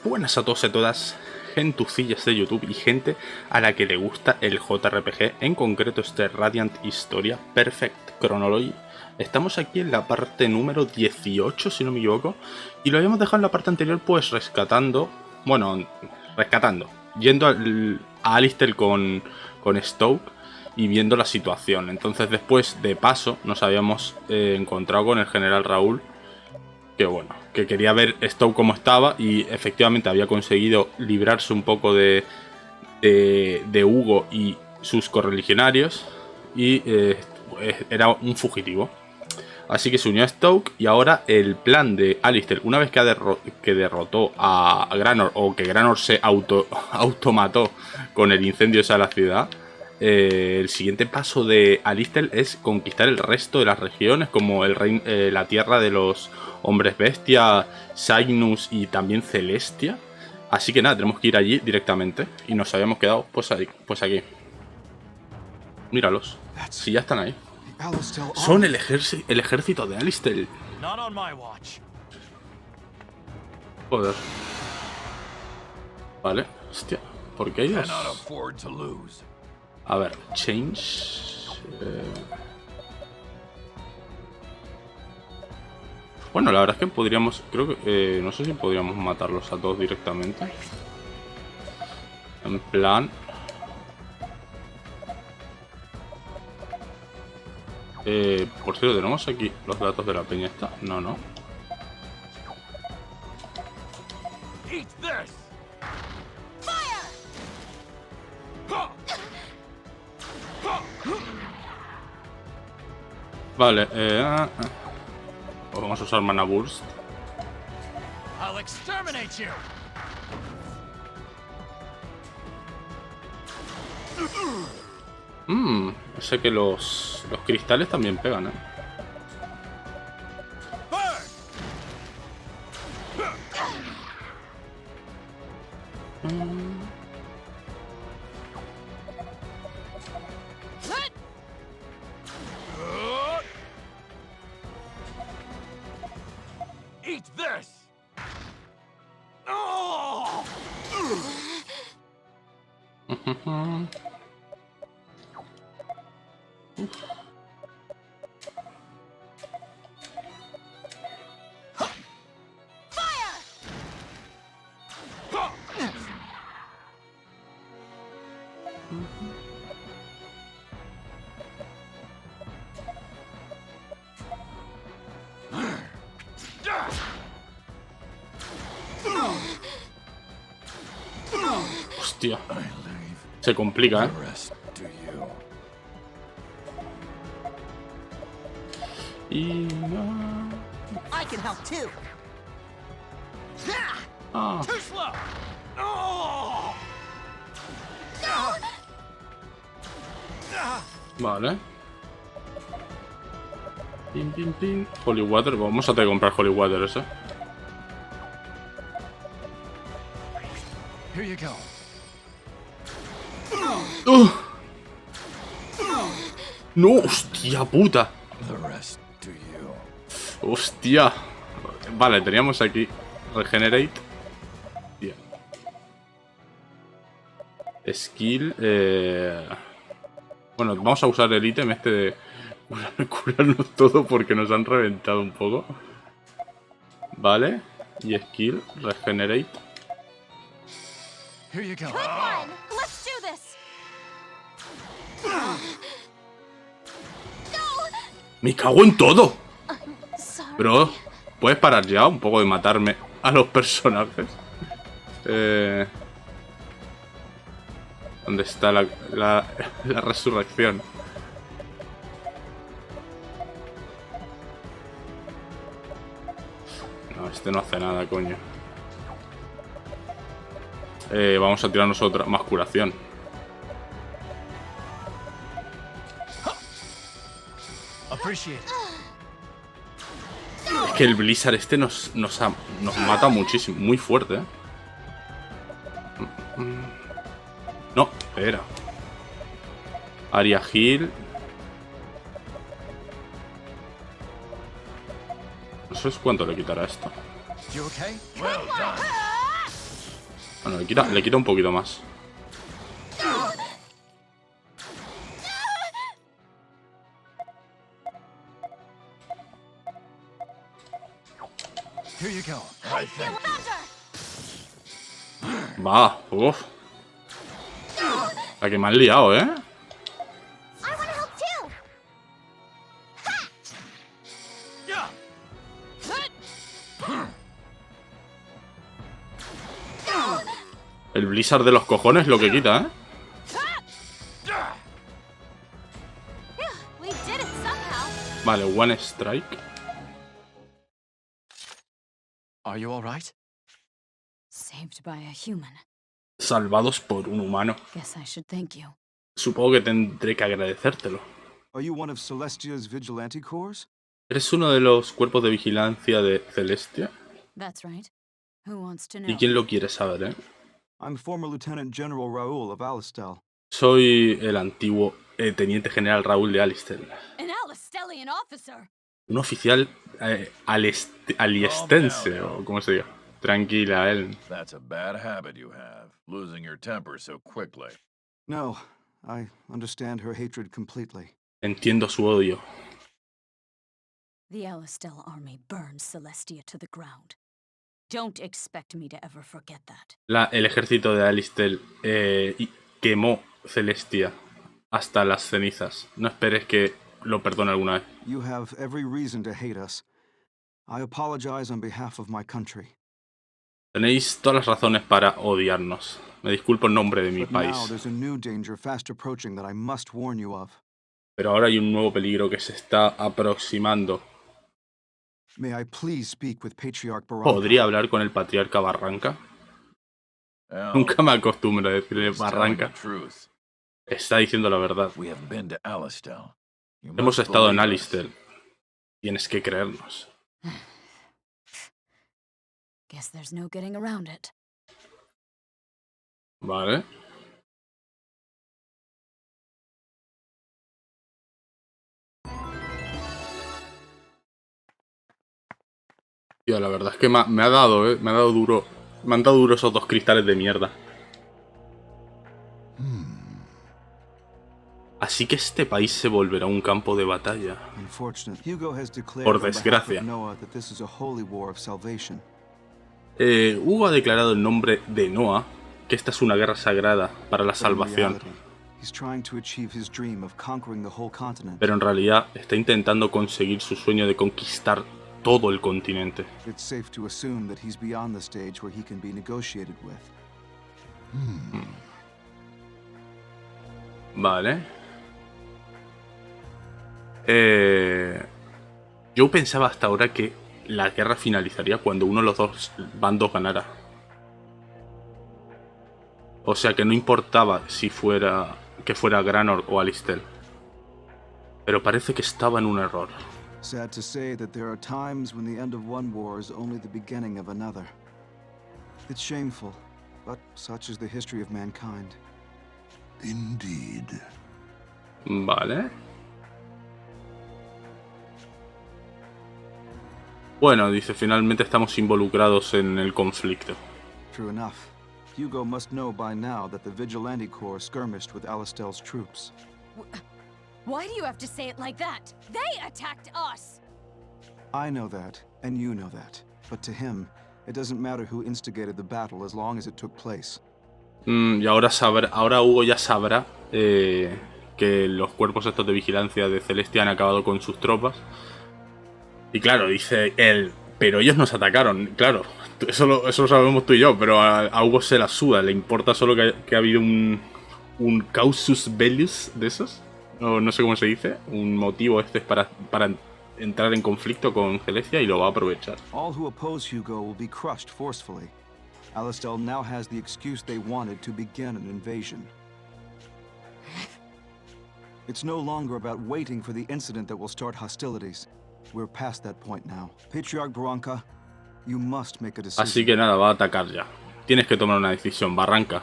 Buenas a todos y a todas, gentucillas de YouTube y gente a la que le gusta el JRPG, en concreto este Radiant Historia Perfect Chronology. Estamos aquí en la parte número 18, si no me equivoco, y lo habíamos dejado en la parte anterior pues rescatando, yendo a Alistel con Stocke y viendo la situación. Entonces después, de paso, nos habíamos encontrado con el general Raúl, que quería ver Stocke cómo estaba, y efectivamente había conseguido librarse un poco de Hugo y sus correligionarios, y era un fugitivo. Así que se unió a Stocke, y ahora el plan de Alistel, una vez que derrotó a Granor, o que Granor se automató con el incendio esa de la ciudad, el siguiente paso de Alistel es conquistar el resto de las regiones, como la tierra de los hombres bestia, Cygnus y también Celestia. Así que nada, tenemos que ir allí directamente, y nos habíamos quedado pues aquí. Míralos, si ya están ahí. Son el ejército de Alistel. Joder. Vale, hostia, ¿por qué hay dos? A ver, change. Bueno, la verdad es que podríamos, creo que, no sé si podríamos matarlos a todos directamente. En plan... por cierto, ¿tenemos aquí los datos de la peña esta? No. Vale, pues vamos a usar Mana Burst. Sé que los cristales también pegan, Hostia, se complica, Y no... Vale. Pin. Holy Water, vamos a tener que comprar Holy Water ese. No, hostia puta. Hostia. Vale, teníamos aquí Regenerate. Bien. Skill. Bueno, vamos a usar el ítem este de curarnos todo porque nos han reventado un poco. Vale. Y skill, Regenerate. ¡Me cago en todo! Bro, ¿puedes parar ya un poco de matarme a los personajes? ¿Dónde está la resurrección? No, este no hace nada, coño. Vamos a tirarnos otra, más curación. Es que el Blizzard este nos mata muchísimo, muy fuerte, No, espera. Aria Heal. No sé cuánto le quitará esto. Bueno, le quita un poquito más. Va, uff. La que me han liado, ¿eh? El Blizzard de los cojones lo que quita, ¿eh? Vale, one strike. Are you all right? Saved by a human. Salvados por un humano. Guess I should thank you. Supongo que tendré que agradecértelo. Are you one of Celestia's vigilante corps? ¿Eres uno de los cuerpos de vigilancia de Celestia? That's right. Who wants to know? ¿Y quién lo quiere saber, eh? I'm former Lieutenant General Raoul of Alistel. Soy el antiguo Teniente General Raúl de Alistel. An Alistelian officer. Un oficial aliestense, o como se diga. Tranquila, él. That's a bad habit you have, losing your temper so quickly. No, I understand her hatred completely. Entiendo su odio. The Alistel army burned Celestia to the ground. Don't expect me to ever forget that. El ejército de Alistel quemó Celestia hasta las cenizas. No esperes que lo perdone alguna vez. You have every reason to hate us. I apologize on behalf of my country. Tenéis todas las razones para odiarnos. Me disculpo en nombre de mi But now país. there's a new danger fast approaching that I must warn you of. Pero ahora hay un nuevo peligro que se está aproximando. May I please speak with Patriarch Barranca? ¿Podría hablar con el patriarca Barranca? Nunca me acostumbro a decirle Barranca. Está diciendo la verdad. Hemos estado en Alistel. Tienes que creernos. Guess there's no getting around it. Vale. Tío, la verdad es que me ha dado, me ha dado duro. Me han dado duro esos dos cristales de mierda. Así que este país se volverá un campo de batalla. Por desgracia. Hugo ha declarado en nombre de Noah que esta es una guerra sagrada para la salvación. Pero en realidad está intentando conseguir su sueño de conquistar todo el continente. Vale. Yo pensaba hasta ahora que la guerra finalizaría cuando uno de los dos bandos ganara. O sea que no importaba si fuera Granor o Alistel. Pero parece que estaba en un error. Sad to say that there are times when the end of one war is only the beginning of another. It's shameful, but such is the history of mankind. Indeed. Vale. Bueno, dice, finalmente estamos involucrados en el conflicto. True enough. Hugo must know by now that the Vigilante Corps skirmished with Alistel's troops. Why do you have to say it like that? They attacked us! I know that, and you know that. But to him, it doesn't matter who instigated the battle as long as it took place. Y ahora Hugo ya sabrá que los cuerpos estos de vigilancia de Celestia han acabado con sus tropas. Y claro, dice él, pero ellos nos atacaron. Claro, eso lo sabemos tú y yo, pero a Hugo se la suda. Le importa solo que ha habido un causus bellus de esos. No sé cómo se dice. Un motivo para entrar en conflicto con Celestia y lo va a aprovechar. All who oppose Hugo will be crushed forcefully. Alistel now has the excuse they wanted to begin an invasion. It's no longer about waiting for the incident that will start hostilities. We're past that point now. Patriarch Barranca, you must make a decision. Así que nada, va a atacar ya. Tienes que tomar una decisión, Barranca.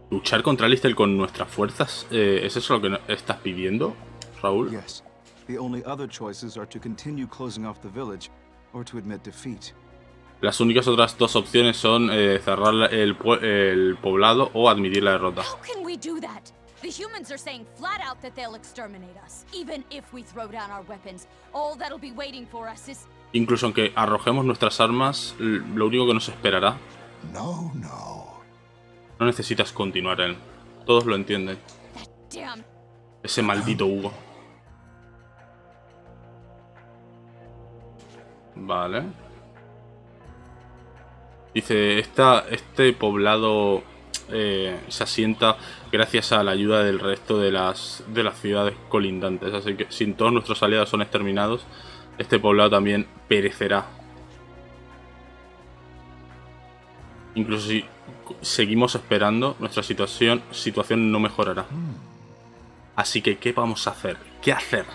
¿Luchar contra Alistel con nuestras fuerzas? ¿Es eso lo que estás pidiendo, Raúl? Yes. The only other choices are to continue closing off the village or to admit defeat. Las únicas otras dos opciones son cerrar el poblado o admitir la derrota. How can we do that? The humans are saying flat out that they'll exterminate us. Even if we throw down our weapons, all that'll be waiting for us is... Incluso aunque arrojemos nuestras armas, lo único que nos esperará. No, no. No necesitas continuar él. Todos lo entienden. That damn... Ese maldito Hugo. Vale. Dice, este poblado se asienta gracias a la ayuda del resto de las ciudades colindantes. Así que si todos nuestros aliados son exterminados, este poblado también perecerá. Incluso si seguimos esperando, nuestra situación no mejorará. Así que, ¿qué vamos a hacer? ¿Qué hacer?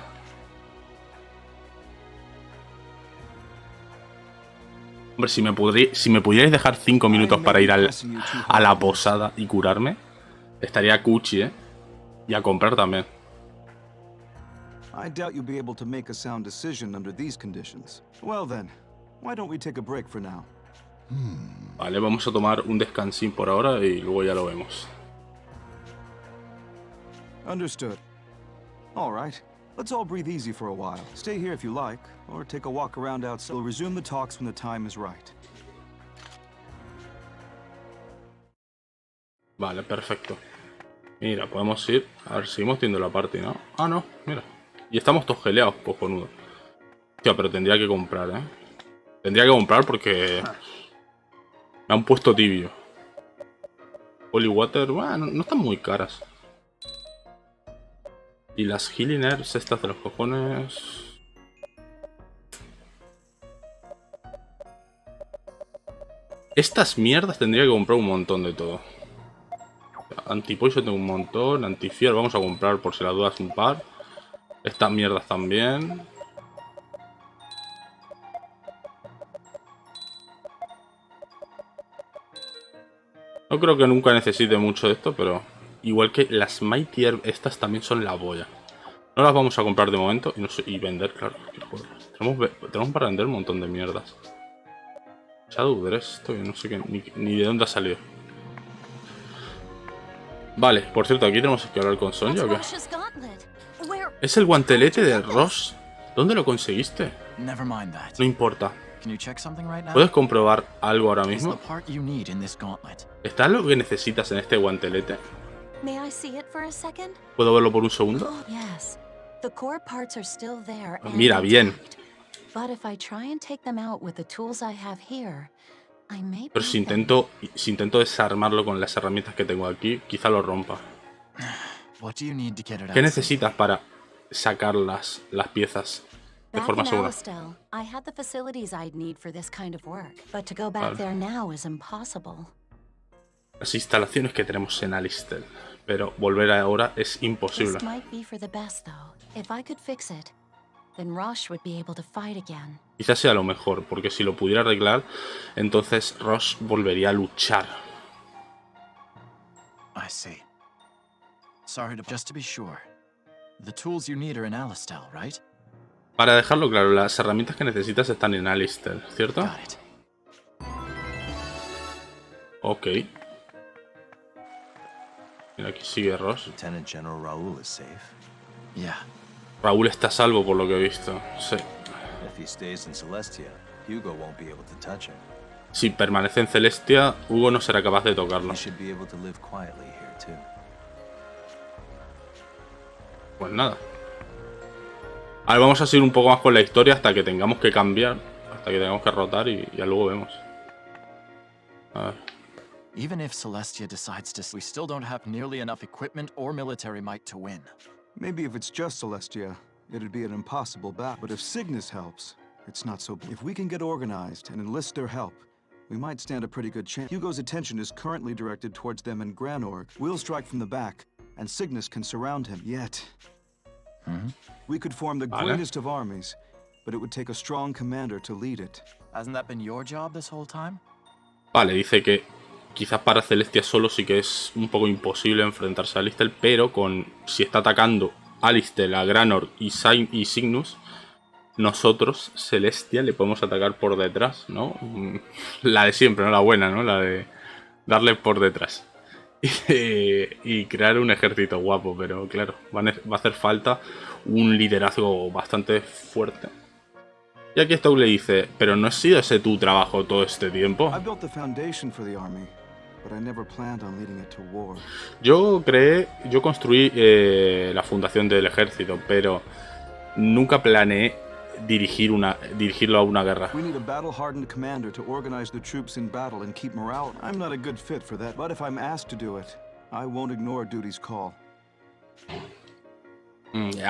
Hombre, si me pudierais dejar 5 minutos para ir a la posada y curarme, estaría cuchi, ¿eh? Y a comprar también. I doubt you'll be able to make a sound decision under these conditions. Well then, why don't we take a break for now? Vale, vamos a tomar un descansín por ahora y luego ya lo vemos. Understood. All right. Let's all breathe easy for a while. Stay here if you like, or take a walk around outside. We'll resume the talks when the time is right. Vale, perfecto. Mira, podemos ir. A ver, seguimos teniendo la parte, ¿no? Ah, no, mira. Y estamos todos geleados, cojonudo. Hostia, pero tendría que comprar, ¿eh? Tendría que comprar porque... me han puesto tibio. Holy Water, bueno, no están muy caras. Y las Healing Herbs estas de los cojones... Estas mierdas tendría que comprar un montón de todo. Anti-Poison tengo un montón. Anti-Fear vamos a comprar por si las dudas un par. Estas mierdas también. No creo que nunca necesite mucho de esto, pero... Igual que las Mighty Herb, estas también son la boya. No las vamos a comprar de momento y, no sé, y vender, claro. Tenemos para vender un montón de mierdas. Shadow Dress, esto no sé qué, ni de dónde ha salido. Vale, por cierto, aquí tenemos que hablar con Sonia, ¿o qué? ¿Es el guantelete de Rosch? ¿Dónde lo conseguiste? No importa. ¿Puedes comprobar algo ahora mismo? ¿Está lo que necesitas en este guantelete? ¿Puedo verlo por un segundo? Mira, bien. Pero si intento desarmarlo con las herramientas que tengo aquí, quizá lo rompa. ¿Qué necesitas para sacar las piezas de forma segura? Las instalaciones que tenemos en Alistel, pero volver ahora es imposible. Quizás sea lo mejor, porque si lo pudiera arreglar, entonces Rosch volvería a luchar. I see. Sorry, just to be sure. The tools you need are in Alistel, right? Para dejarlo claro, las herramientas que necesitas están en Alistel, ¿cierto? Got it. Ok. Mira, aquí sigue Rosch. Lieutenant General Raoul is safe. Yeah. Raúl está a salvo por lo que he visto. Sí. If he stays in Celestia, Hugo won't be able to touch him. Si permanece en Celestia, Hugo no será capaz de tocarlo. He should be able to live quietly here too. Pues nada. Ahora vamos a seguir un poco más con la historia hasta que tengamos que cambiar. Hasta que tengamos que rotar y ya luego vemos. A ver. Even if Celestia decides to, we still don't have nearly enough equipment or military might to win. Maybe if it's just Celestia, it'd be an impossible battle. But if Cygnus helps, it's not so bad. If we can get organized and enlist their help, we might stand a pretty good chance. Hugo's attention is currently directed towards them in Granorg. We'll strike from the back, and Cygnus can surround him. Yet, we could form the greatest of armies, but it would take a strong commander to lead it. Hasn't that been your job this whole time? Vale, dice que quizás para Celestia solo sí que es un poco imposible enfrentarse a Alistel, pero si está atacando Alistel, a Granorg y Cygnus, nosotros, Celestia, le podemos atacar por detrás, ¿no? La de siempre, ¿no? La buena, ¿no? La de darle por detrás. Y crear un ejército guapo, pero claro, va a hacer falta un liderazgo bastante fuerte. Y aquí Stocke le dice, pero ¿no ha sido ese tu trabajo todo este tiempo? Yo construí la fundación del ejército, pero nunca planeé dirigirlo a una guerra.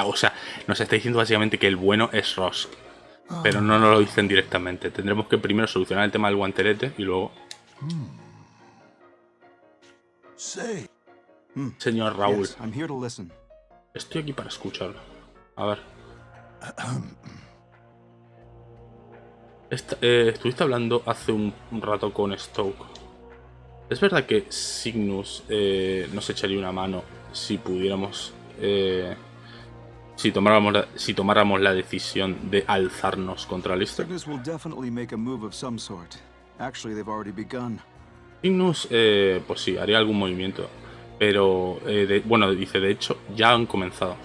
O sea, nos está diciendo básicamente que el bueno es Rosch, pero no nos lo dicen directamente. Tendremos que primero solucionar el tema del guantelete y luego... Señor Raúl, estoy aquí para escucharlo. A ver. Estuviste hablando hace un rato con Stocke. ¿Es verdad que Cygnus nos echaría una mano si pudiéramos... si tomáramos la decisión de alzarnos contra Alistel? Cygnus, pues sí, haría algún movimiento. Pero, bueno, dice, de hecho, ya han comenzado.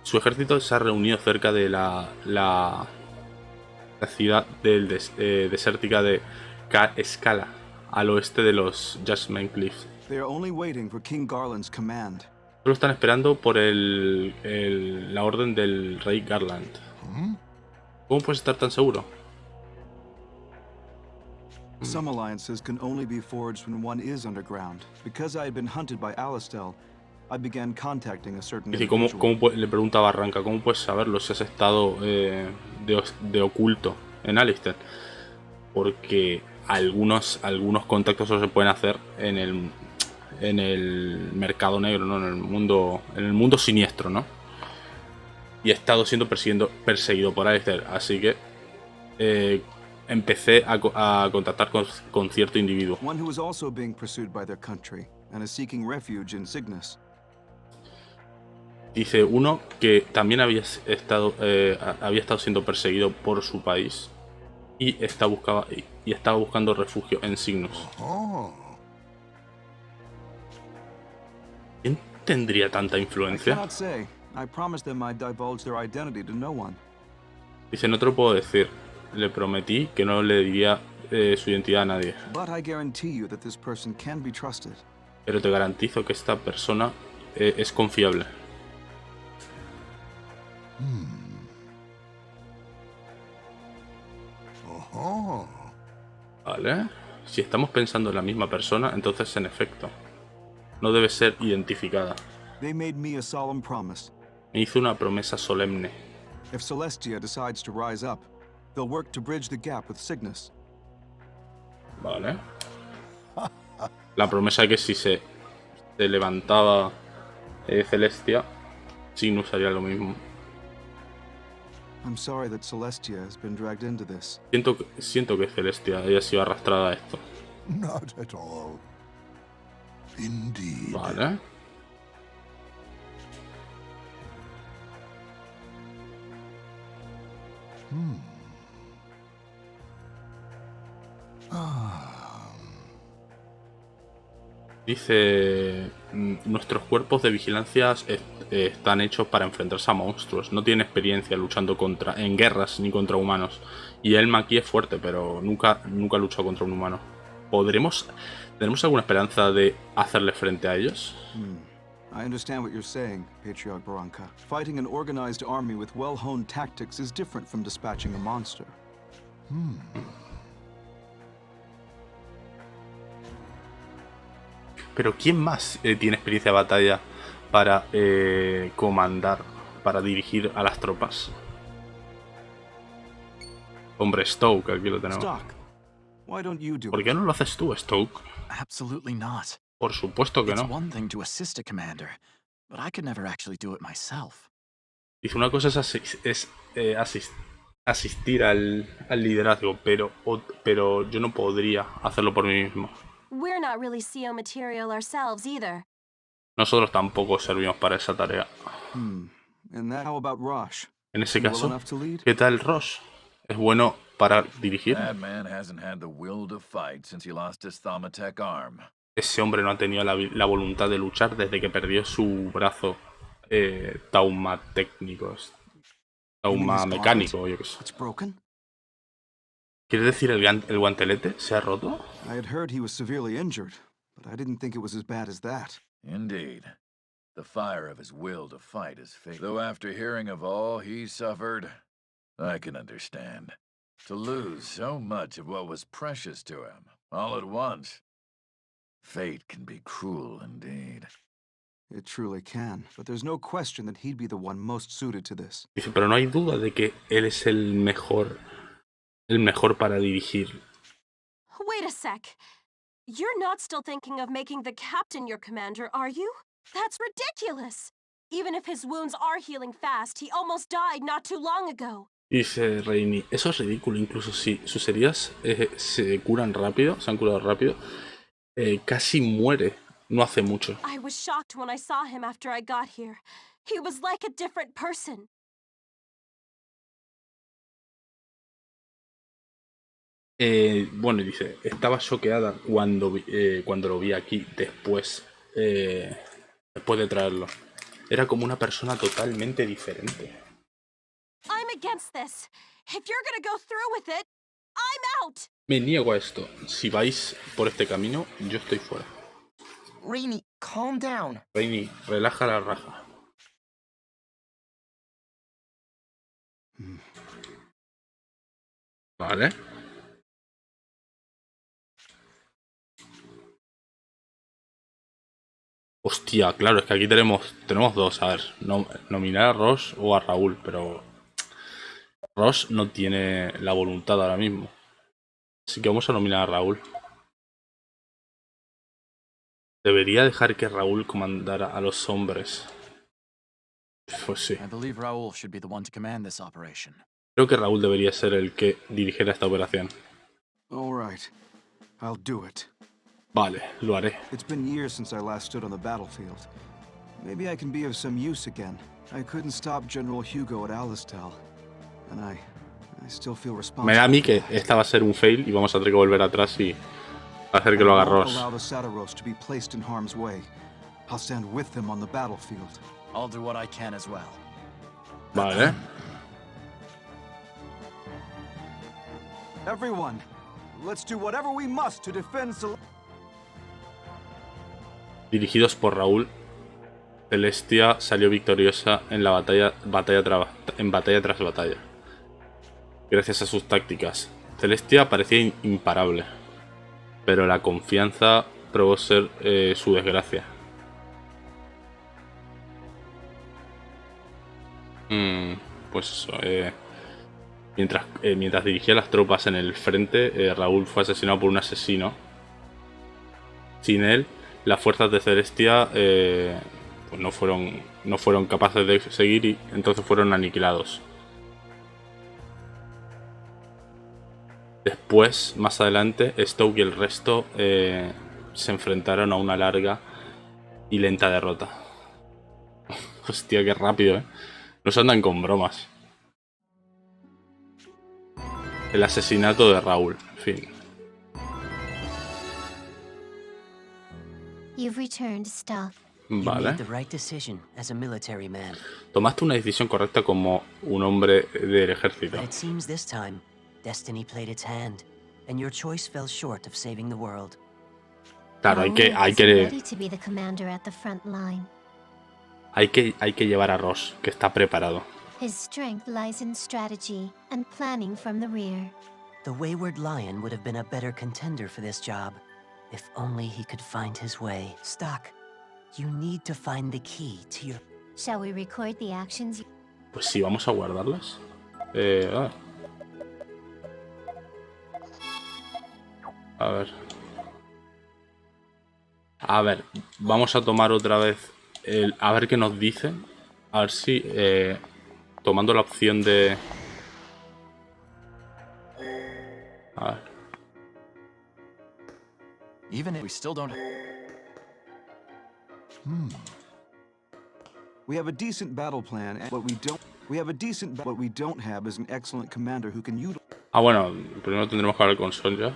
Su ejército se ha reunido cerca de la ciudad desértica de Scala, al oeste de los Jasmine Cliffs. Solo están esperando por la orden del rey Garland. ¿Cómo puedes estar tan seguro? Some alliances can only be forged when one is underground. Because I had been hunted by Alistel, I began contacting a certain individual. Le pregunta a Barranca, ¿cómo puedes saberlo si has estado de oculto en Alistel? Porque algunos contactos solo se pueden hacer en el mercado negro, ¿no? En el mundo siniestro, ¿no? Y he estado siendo perseguido por Alistel, así que empecé a contactar con cierto individuo. Dice uno que también había estado siendo perseguido por su país y estaba buscando refugio en Cygnus. ¿Quién tendría tanta influencia? Dice, no te lo puedo decir. Le prometí que no le diría su identidad a nadie. Pero te garantizo que esta persona es confiable. Vale. Si estamos pensando en la misma persona, entonces en efecto, no debe ser identificada. Me hizo una promesa solemne. If Celestia decides to rise up, they'll work to bridge the gap with Cygnus. Vale. La promesa es que si se levantaba Celestia, Cygnus haría lo mismo. I'm sorry that Celestia has been dragged into this. Siento que Celestia haya sido arrastrada a esto. Not at all. Indeed. Vale. Dice, nuestros cuerpos de vigilancia están hechos para enfrentarse a monstruos. No tiene experiencia luchando en guerras ni contra humanos. Y Elma aquí es fuerte, pero nunca luchó contra un humano. ¿Tenemos alguna esperanza de hacerle frente a ellos? I understand what you're saying, Patriarch Barranca. Fighting an organized army with well-honed tactics is different from dispatching a monster. Pero ¿quién más tiene experiencia de batalla para comandar, para dirigir a las tropas? Hombre, Stocke, aquí lo tenemos. Stocke, why don't you do ¿Por qué no lo haces tú, Stocke? Absolutely not. Por supuesto que It's no. one thing to assist a commander, but I could never actually do it myself. Dice, una cosa es asistir al liderazgo, pero yo no podría hacerlo por mí mismo. We're not really CO material ourselves either. Nosotros tampoco servimos para esa tarea. And that, how about Rosch? En ese Well caso, enough to lead? ¿qué tal Rosch? ¿Es bueno para dirigir? That man hasn't had the will to fight since he lost his Thaumatek arm. Ese hombre no ha tenido la voluntad de luchar desde que perdió su brazo taumatécnicos. You mean his Tauma gauntlet? mecánico, yo qué sé. It's broken? ¿Quiere decir el guantelete se ha roto? I had heard he was severely injured, but I didn't think it was as bad as that. Indeed. The fire of his will to fight is fading. Though after hearing of all he suffered, I can understand. To lose so much of what was precious to him, all at once. Fate can be cruel indeed. It truly can, but there's no question that he'd be the one most suited to this. Dice, pero no hay duda de que él es el mejor para dirigir. Wait a sec. You're not still thinking of making the captain your commander, are you? That's ridiculous. Even if his wounds are healing fast, he almost died not too long ago. Dice Reini, eso es ridículo, incluso si sus heridas se curan rápido, se han curado rápido, casi muere, no hace mucho. I was shocked when I saw him after I got here. He was like a different person. Bueno, dice, estaba choqueada cuando lo vi aquí después de traerlo. Era como una persona totalmente diferente. I'm against this. If you're gonna go through with it, I'm out. Me niego a esto. Si vais por este camino, yo estoy fuera. Rainy, calm down. Reini, relaja la raja. Vale. Hostia, claro, es que aquí tenemos dos. A ver, nominar a Rosch o a Raúl, pero Rosch no tiene la voluntad ahora mismo. Así que vamos a nominar a Raúl. Debería dejar que Raúl comandara a los hombres. Pues sí. I believe Raúl should be the one to command this operation. Creo que Raúl debería ser el que dirigiera esta operación. All right, I'll do it. Vale, lo haré. It's been years since I last stood on the battlefield. Maybe I can be of some use again. I couldn't stop General Hugo at Alistel, and I still feel responsible. Me da a mí que esta va a ser un fail y vamos a tener que volver atrás y hacer que lo haga Rosch. Allow the Sataros to be placed in harm's way. I'll stand with them on the battlefield. I'll do what I can as well. Vale. Everyone, let's do whatever we must to defend Dirigidos por Raúl, Celestia salió victoriosa en la batalla tras batalla. Gracias a sus tácticas, Celestia parecía imparable, pero la confianza probó ser su desgracia. Pues eso, mientras dirigía las tropas en el frente, Raúl fue asesinado por un asesino. Sin él, las fuerzas de Celestia pues no fueron capaces de seguir y entonces fueron aniquilados. Después, más adelante, Stocke y el resto se enfrentaron a una larga y lenta derrota. Hostia, qué rápido, ¿eh? No se andan con bromas. El asesinato de Raúl, en fin. You've returned, Stocke. You Vale. made the right decision as a military man. Tomaste una decisión correcta como un hombre del ejército. But it seems this time, destiny played its hand, and your choice fell short of saving the world. Claro, hay Raúl que isn't ready to be the commander at the front line. hay que llevar a Rosch, que está preparado. His strength lies in strategy and planning from the rear. The wayward lion would have been a better contender for this job, if only he could find his way. Stocke, you need to find the key to your... Shall we record the actions? Pues sí, vamos a guardarlas. A ver, vamos a tomar otra vez a ver qué nos dicen. A ver si tomando la opción de... A ver. Even if we still don't... We have a decent battle plan, but what we don't have is an excellent commander who can utilize. Ah, bueno, primero tendremos que hablar con Sonja.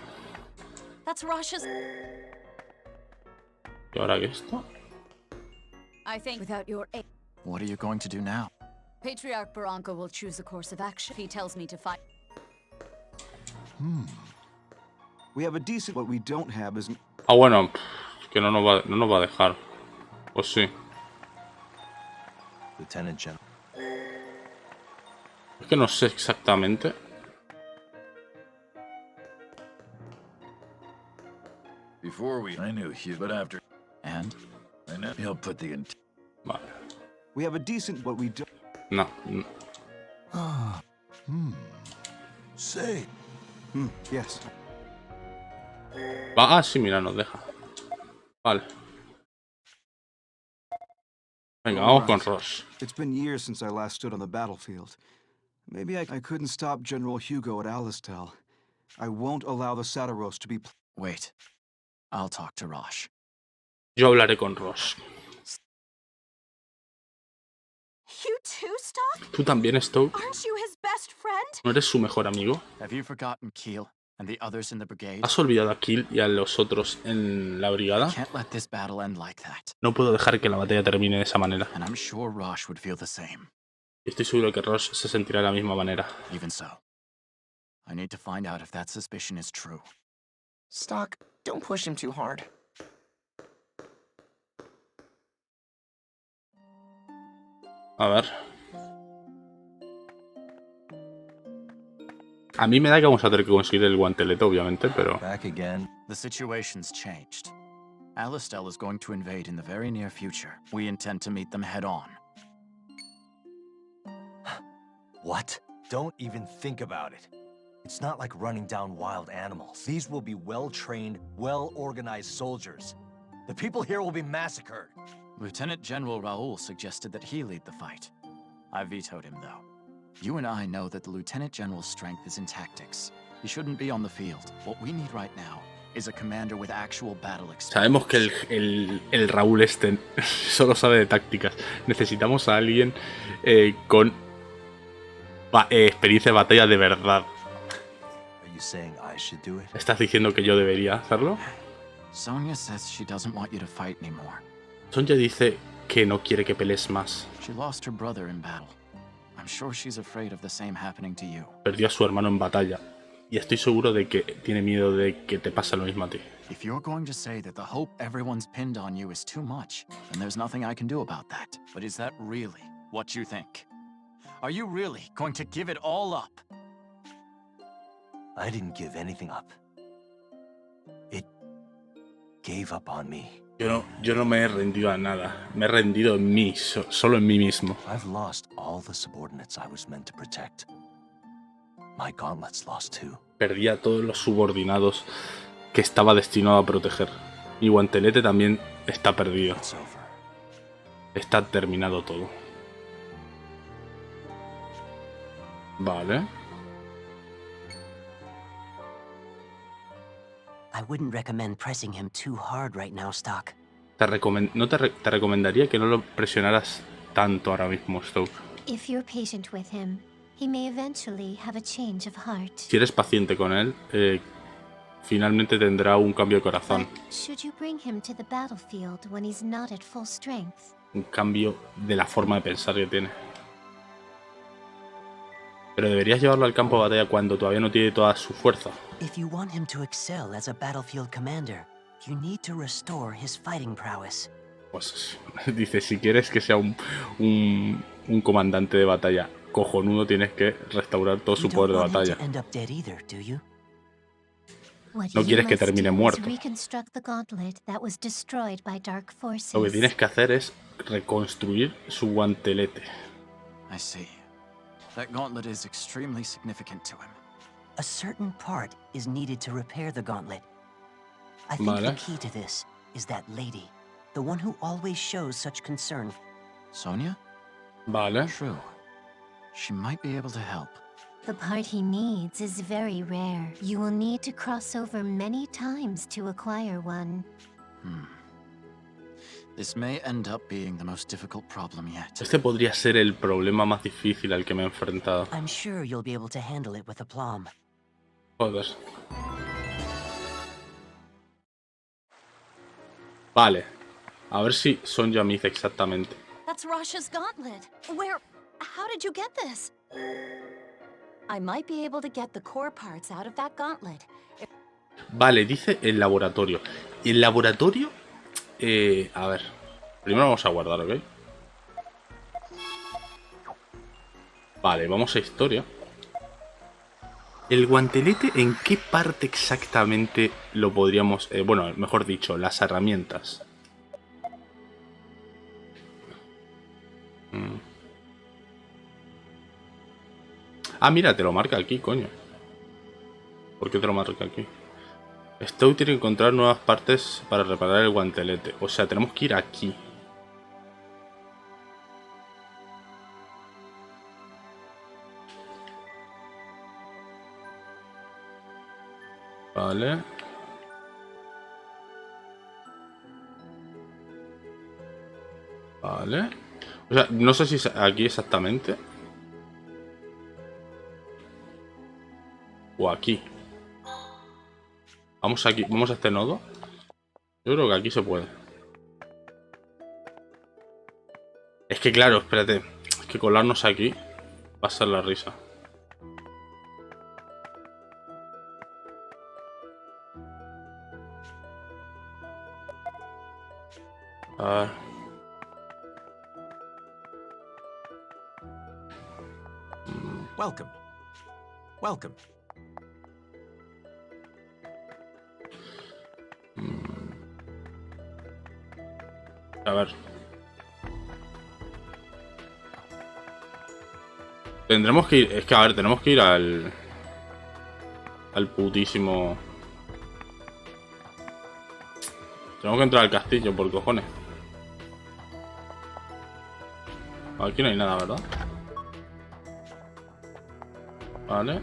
That's Rosh's. ¿Y ahora qué esto? I think without your aid, What are you going to do now? Patriarch Barranca will choose a course of action. He tells me to fight. We have a decent. What we don't have is. Ah, bueno, que no nos va a dejar. Pues sí. Lieutenant General. Es que no sé exactamente. Before I knew Hugo, but after, And? I know he'll put the Vale. We have a decent. What we don't. No. Say. Yes. Ah, sí, mira, nos deja. Vale. Venga, vamos con Rosch. It's been years since I last stood on the battlefield. Maybe I couldn't stop General Hugo at Alistel. I won't allow the Sataros to be. Wait. I'll talk to Rosch. Yo hablaré con Rosch. You too, Stocke? ¿Tú también, Stocke? Aren't you his best friend? ¿No eres su mejor amigo? Have you forgotten Keel and the others in the brigade? ¿Has olvidado a Kill y a los otros en la brigada? Can't let this battle end like that. No puedo dejar que la batalla termine de esa manera. And I'm sure Rosch would feel the same. Y estoy seguro que Rosch se sentirá de la misma manera. Even so, I need to find out if that suspicion is true. Stocke, don't push him too hard. A ver. A mí me da que vamos a tener que conseguir el guantelete, obviamente, pero... Back again. The situation's changed. Alistel is going to invade in the very near future. We intend to meet them head on. What? Don't even think about it. It's not like running down wild animals. These will be well-trained, well-organized soldiers. The people here will be massacred. Lieutenant General Raoul suggested that he lead the fight. I vetoed him, though. You and I know that the Lieutenant General's strength is in tactics. He shouldn't be on the field. What we need right now is a commander with actual battle experience. Sabemos que el Raúl este solo sabe de tácticas. Necesitamos a alguien con experiencia de batalla de verdad. Are you saying I should do it? ¿Estás diciendo que yo debería hacerlo? Sonia says she doesn't want you to fight anymore. Sonja dice que no quiere que pelees más. She lost her brother in battle. I'm sure she's afraid of the same happening to you. Perdió a su hermano en batalla. Y estoy seguro de que tiene miedo de que te pase lo mismo a ti. If you're going to say that the hope everyone's pinned on you is too much, then there's nothing I can do about that. But is that really what you think? Are you really going to give it all up? I didn't give anything up. It gave up on me. Yo no me he rendido a nada. Me he rendido en mí, solo en mí mismo. I've lost all the subordinates I was meant to protect. My gauntlet's lost too. Perdí a todos los subordinados que estaba destinado a proteger. Mi guantelete también está perdido. It's over. Está terminado todo. Vale. I wouldn't recommend pressing him too hard right now, Stocke. Te recomendaría que no lo presionaras tanto ahora mismo, Stocke. If you're patient with him, he may eventually have a change of heart. Si eres paciente con él, finalmente tendrá un cambio de corazón. But should you bring him to the battlefield when he's not at full strength? Un cambio de la forma de pensar que tiene. Pero deberías llevarlo al campo de batalla cuando todavía no tiene toda su fuerza. If you want him to excel as a battlefield commander, you need to restore his fighting prowess. Pues dice, si quieres que sea un comandante de batalla cojonudo, tienes que restaurar todo su poder de batalla. No quieres que termine muerto. Lo que tienes que hacer es reconstruir su guantelete. I see. That gauntlet is extremely significant to him. A certain part is needed to repair the gauntlet. I think Vale. the key to this is that lady, the one who always shows such concern. Sonia? Vale. True. She might be able to help. The part he needs is very rare. You will need to cross over many times to acquire one. This may end up being the most difficult problem yet. Este podría ser el problema más difícil al que me he enfrentado. I'm sure you'll be able to handle it with aplomb. Joder. Vale. A ver si son ya mis exactamente. That's Rosh's gauntlet. How did you get this? I might be able to get the core parts out of that gauntlet. Vale, dice el laboratorio. El laboratorio... a ver. Primero vamos a guardar, ¿ok? Vale, vamos a historia. El guantelete, ¿en qué parte exactamente lo podríamos... bueno, mejor dicho, las herramientas. Ah, mira, te lo marca aquí, coño. ¿Por qué te lo marca aquí? Stocke tiene que encontrar nuevas partes para reparar el guantelete. O sea, tenemos que ir aquí. Vale. Vale. O sea, no sé si es aquí exactamente. O aquí. Vamos aquí, vamos a este nodo. Yo creo que aquí se puede. Es que claro, espérate. Es que colarnos aquí va a ser la risa. A ver. Welcome. Welcome. A ver. Tendremos que ir... Es que a ver, tenemos que ir al putísimo... Tenemos que entrar al castillo, por cojones. Aquí no hay nada, ¿verdad? Vale.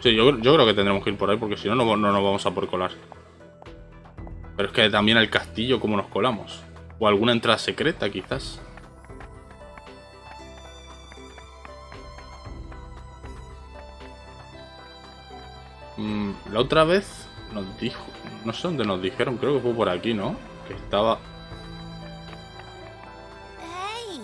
Sí, yo creo que tendremos que ir por ahí, porque si no, no nos vamos a poder colar. Pero es que también al castillo, ¿cómo nos colamos? O alguna entrada secreta, quizás. La otra vez nos dijo... No sé dónde nos dijeron, creo que fue por aquí, ¿no? Que estaba... Hey!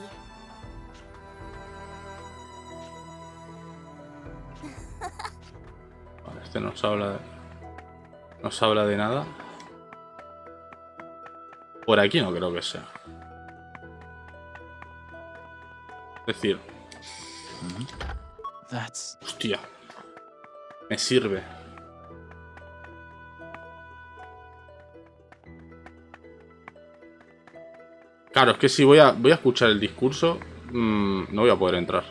Vale, este nos habla de... Nos habla de nada. Por aquí no creo que sea. Es decir... Hostia. Me sirve. Claro, es que si voy a escuchar el discurso, no voy a poder entrar.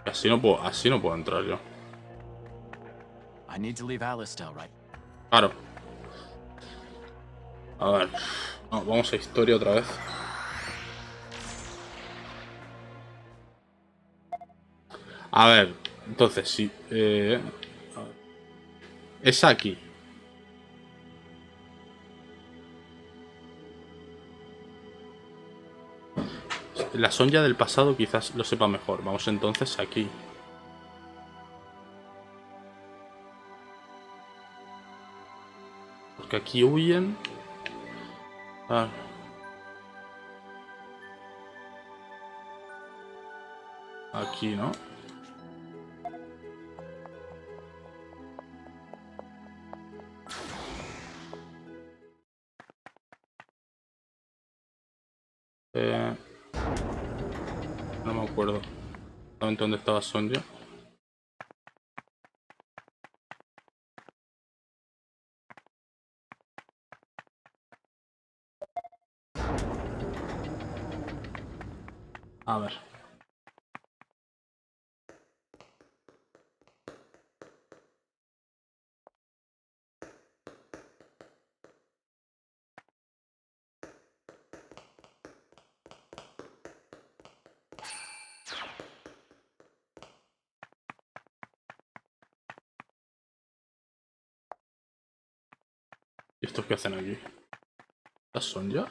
Así no puedo entrar yo. I need to leave Alistel, right? Claro. A ver. No, vamos a historia otra vez. A ver. Entonces, sí. Es aquí. La Sonja del pasado quizás lo sepa mejor. Vamos entonces aquí. Porque aquí huyen. Ah. Aquí, ¿no? No me acuerdo exactamente dónde estaba Sonja. A ver. ¿Y estos qué hacen aquí? ¿Estas son ya?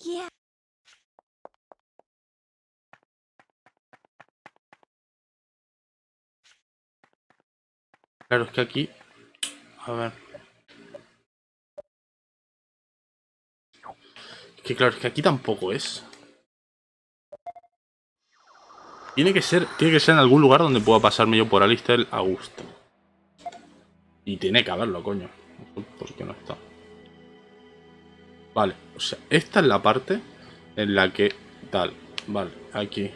Yeah. Claro, es que aquí... A ver... Es que claro, es que aquí tampoco es. Tiene que ser en algún lugar donde pueda pasarme yo por Alistel a gusto. Y tiene que haberlo, coño. No sé por qué no está. Vale, o sea, esta es la parte en la que... Tal, vale, aquí.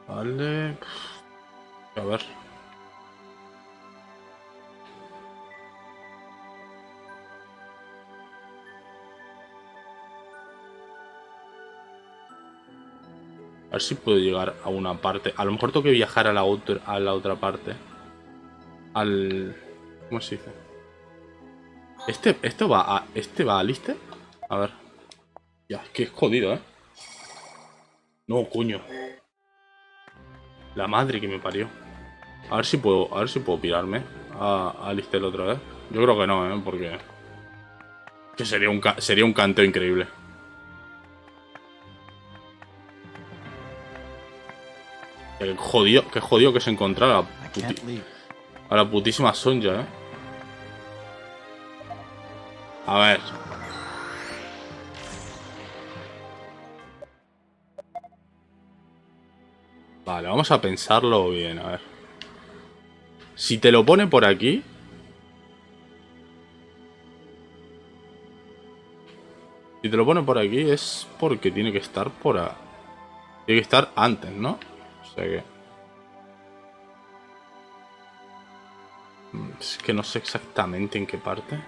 Vale... A ver... A ver si puedo llegar a una parte. A lo mejor tengo que viajar a la otra parte. ¿Cómo se dice? ¿Este va a Alistel? A ver. Ya, es que es jodido, ¿eh? No, coño. La madre que me parió. A ver si puedo pirarme a Alistel otra vez. Yo creo que no, ¿eh? Porque... Que sería un canteo increíble. Qué jodido que se encontrara a la putísima Sonja, ¿eh? A ver. Vale, vamos a pensarlo bien, a ver. Si te lo pone por aquí... Si te lo pone por aquí es porque tiene que estar por ahí. Tiene que estar antes, ¿no? O sea que... Es que no sé exactamente en qué parte.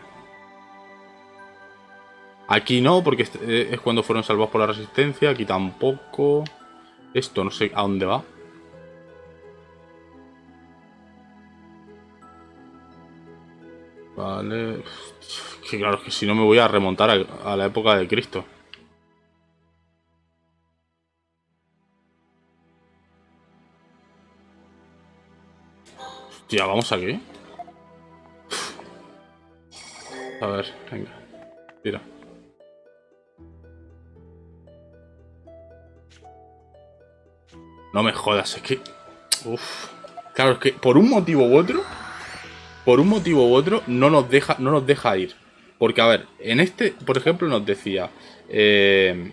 Aquí no, porque es cuando fueron salvados por la resistencia. Aquí tampoco. Esto no sé a dónde va. Vale. Que claro, es que si no me voy a remontar a la época de Cristo. Hostia, vamos aquí. A ver, venga. Tira. No me jodas, es que... Uf. Claro, es que por un motivo u otro... no nos deja ir. Porque, a ver, en este, por ejemplo, nos decía... que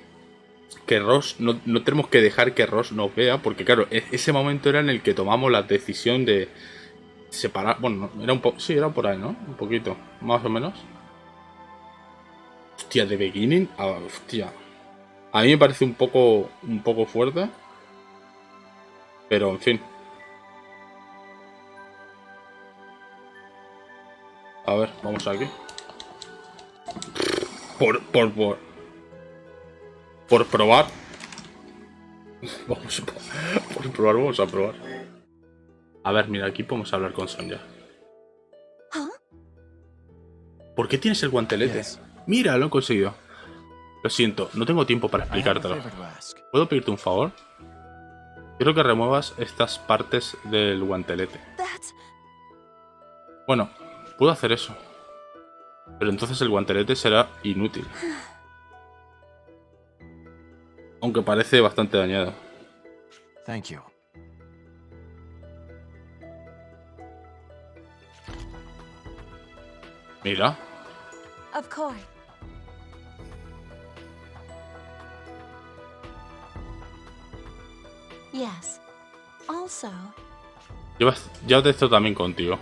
Rosch... No tenemos que dejar que Rosch nos vea. Porque, claro, ese momento era en el que tomamos la decisión de... Separar... Bueno, era un poco... Sí, era por ahí, ¿no? Un poquito. Más o menos. Hostia, de beginning... hostia. A mí me parece un poco fuerte. Pero, en fin. A ver, vamos aquí. Por probar. Por probar, vamos a probar. A ver, mira, aquí podemos hablar con Sonja. ¿Por qué tienes el guantelete? Mira, lo he conseguido. Lo siento, no tengo tiempo para explicártelo. ¿Puedo pedirte un favor? Quiero que remuevas estas partes del guantelete. Bueno, puedo hacer eso. Pero entonces el guantelete será inútil. Aunque parece bastante dañado. Thank you. Mira. Of course. Yes. Also, Ya te esto también contigo.